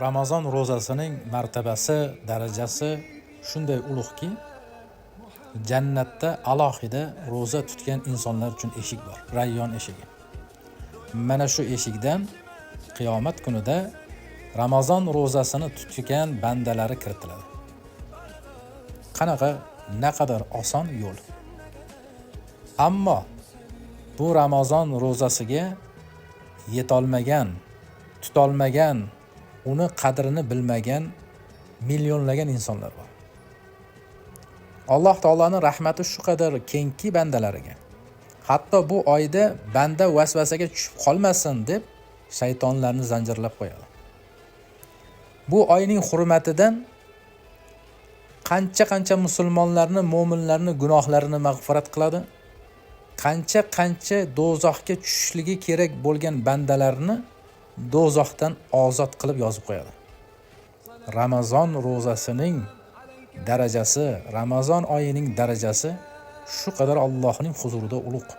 Ramazon ro'zasining martabasi, darajasi shunday ulug'ki, jannatda alohida ro'za tutgan insonlar uchun eshik bor, Rayyon eshigi. Mana shu eshikdan qiyomat kunida Ramazon ro'zasini tutgan bandalari kiritiladi. Qanaqa, naqadar oson yo'l. Ammo bu Ramazon ro'zasiga yetolmagan, tutolmagan, uni qadrini bilmagan millionlagan insonlar bor. Alloh taolaning rahmati shu qadar kengki bandalariga. Hatto bu oyda banda vasvasaga tushib qolmasin deb shaytonlarni zanjirlab qo'yadi. Bu oyning hurmatidan qancha musulmonlarni, mo'minlarni gunohlarini mag'firat qiladi. Qancha do'zaxga tushishligi kerak bo'lgan bandalarni do'zaxdan ozod qilib yozib qo'yadi. Ramazon ro'zasining darajasi, Ramazon oyining darajasi shu qadar Allohning huzurida ulug'.